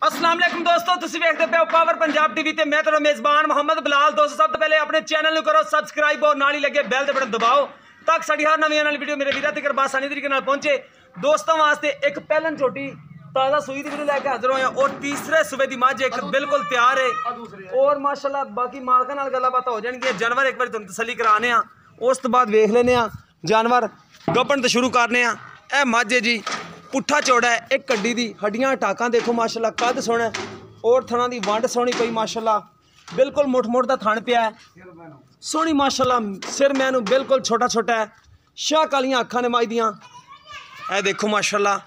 अस्सलाम वालेकुम दोस्तों, तुसीं वेखदे पे हो पावर पंजाब टीवी ते मैं तेरा मेज़बान मोहम्मद बिलाल। दोस्तों सब तो पहले अपने चैनल नूं करो सबसक्राइब और नाल ही लगे बैल दे बटन दबाओ ताकि साडी हर नवीं आने वाली वीडियो मेरे वीरां तक आसानी तरीके नाल पहुंचे। दोस्तों वास्ते एक पहलन छोटी ताज़ा सूई दी वीडियो लैके हाजिर होया और तीसरे सूबे दी मझ एक बिल्कुल तैयार है और माशाल्लाह बाकी मालकां नाल गल्लां बातां हो जाणगियां। जानवर एक बार तुहानूं तसल्ली कराने आ, उस तो बाद वेख लेने आ जानवर गब्बण तो शुरू करने आ। ए मझ है जी, पुट्ठा चौड़ा है, एक कड्डी दी हड्डियां टाकां देखो माशाल्लाह, कद सोहना और थणा दी वंड सोहनी पई माशाल्लाह, बिल्कुल मुठ दा थण पिया है, सोहनी माशाल्लाह। सिर मैनू बिल्कुल छोटा छोटा है, शाह कालियां अखां ने मझ दियां, ए देखो माशाल्लाह।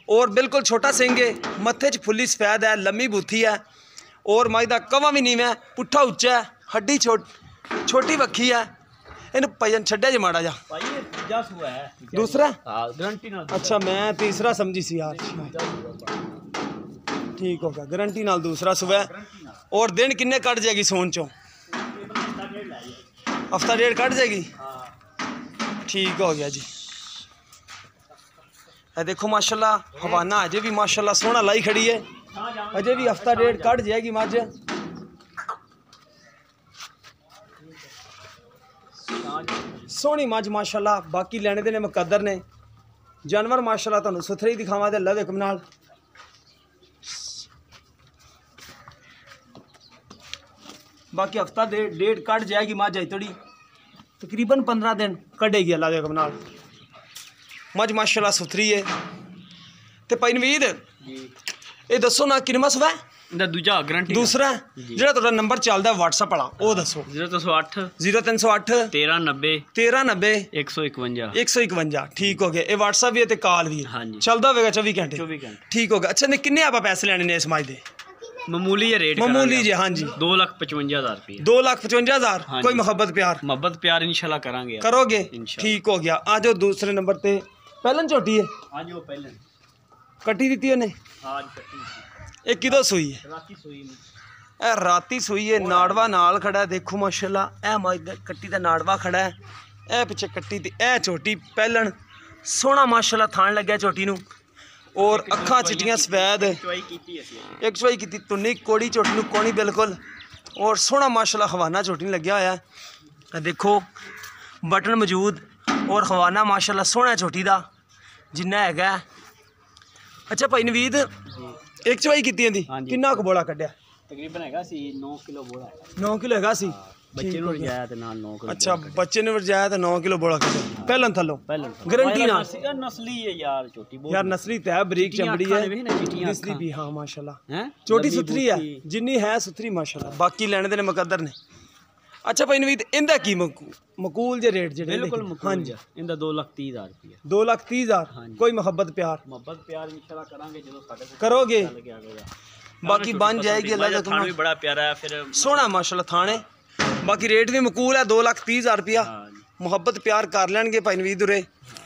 और बिल्कुल छोटा सिंह है, मत्थे च फुल्ली सफेद है, लम्मी बूथी है और मझ दा कवा भी नीवा है, पुट्ठा उच्चा है, हड्डी छोटी वक्खी है। इन्हूं भजन छड्डिया जे माड़ा जा दूसरा गारंटी नाल। अच्छा मैं तीसरा समझी सी यार, ठीक हो गया, गारंटी नाल दूसरा सुबह। और दिन किन्ने कट जाएगी सोन चो? हफ्ता डेढ़ कट जाएगी, ठीक हो गया जी। ए देखो माशाल्लाह हवाना अजे भी माशाल्लाह सोहना लाई खड़ी है, अजे भी हफ्ता डेढ़ कट जाएगी मझ। सोहनी मझ माशाल्लाह, बाकी लेने देने मुकद्दर ने जानवर माशाल्लाह। तुहानूं सुथरे ही दिखावां ते लव एक नाल। बाकी हफ्ता डेढ़ कट जाएगी मझ, अज थोड़ी तकरीबन 15 दिन कटेगी अल्लाह दे हुक्म नाल। मझ माशाल्लाह सुथरी है। ते भाई नवीद ये दसो ना किनवा सुबह दूजा गारंटी दूसरा ਜਿਹੜਾ ਤੁਹਾਡਾ ਨੰਬਰ ਚੱਲਦਾ WhatsApp ਵਾਲਾ ਉਹ ਦੱਸੋ। 0308 0308 1390 1390 151 151। ठीक हो गया, ਇਹ WhatsApp ਵੀ ਹੈ ਤੇ ਕਾਲ ਵੀ ਹੈ, ਚੱਲਦਾ ਹੋਵੇਗਾ 24 ਘੰਟੇ। ਠੀਕ ਹੋ ਗਿਆ। ਅੱਛਾ ਨੇ ਕਿੰਨੇ ਆਪਾਂ ਪੈਸੇ ਲੈਣੇ ਨੇ ਇਸ ਮੱਝ ਦੇ? ਮਾਮੂਲੀ ਹੈ ਰੇਟ, ਮਾਮੂਲੀ ਜੀ, ਹਾਂਜੀ 2,55,000 रुपये। 2,55,000। ਕੋਈ ਮੁਹੱਬਤ प्यार इंशाल्लाह करांगे, करोगे? ठीक हो गया। आ जाओ दूसरे नंबर पे। पहलन छोटी है, आज वो पहलन कट्टी दी है, आज कट्टी ये किदों सूई है? राती सूई में, ए राती सूई है, नाड़वा नाल खड़ा है देखो माशाल्लाह। ए मझ कट्टी दा नाड़वा खड़ा है, ए पिछे कट्टी दी ए छोटी पहलन सोहना माशाल्लाह थान लग्या छोटी नूं और अखां चिट्टियां सफेद, एक चवाई की तुन्नी कोड़ी छोटी नूं कोणी बिल्कुल और सोहना माशाल्लाह हवाना छोटी लग्या होया है। देखो बटन मौजूद और हवाना माशाल्लाह सोहना छोटी दा जिन्ना हैगा। अच्छा भाई नवीद एक चवाई की किन्ना क बोला कड्ढिया? तकरीबन हैगा सी 9 किलो बोला, 9 किलो हैगा सी। बच्चे ने वरजाया ते नाल 9 किलो। अच्छा बच्चे ने वरजाया ते 9 किलो बोला कड्ढिया पहलन थल्लो, गारंटी ना नस्ली है यार, छोटी यार नस्ली ते है, बरीक चमड़ी है, नस्ली भी हाँ माशाल्लाह हैं, छोटी सुथरी है, जिन्नी है सुथरी माशाल्लाह। बाकी लेने देने मुकद्दर ने। अच्छा भाई नवीद इंदा की मकूल जे रेट जेडे? बिल्कुल हाँ जी, इंदा 2,30,000 रुपये। 2,30,000। कोई मोहब्बत प्यार इंशाल्लाह करांगे, जदों साडे करोगे बाकी बन जाएगी अल्लाह का। थान भी बड़ा प्यारा है, फिर सोहना माशाल्लाह थाने। बाकी रेट भी मकूल है, 2,30,000 रुपया। मुहब्बत प्यार कर लैणगे भाई नवीद उरे।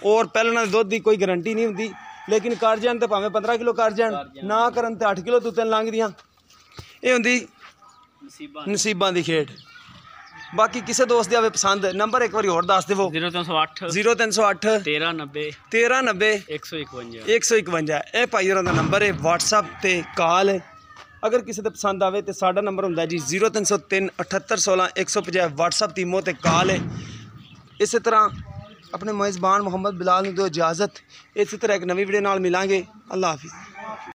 और पहलना दुध की कोई गारंटी नहीं होंदी, लेकिन कर जान तो भावें 15 किलो कर जान, ना करन तो 8 किलो तू 3 लंघ दियां। ये होंदी नसीबां दी खेड। बाकी किसी दोस्त दे आवे पसंद नंबर एक बार होर दस देवो। 0308 1390 1390 151 151। ये भाई होरां दा नंबर है, WhatsApp ते कॉल है। अगर किसी दे पसंद आवे तो साडा नंबर हुंदा जी 0303 78 16 150। WhatsApp टीमो ते कॉल है। इस तरह अपने मेज़बान मोहम्मद बिलाल नूं दो इजाज़त। इस तरह एक नवी वीडियो नाल मिलांगे। अल्लाह हाफिज़।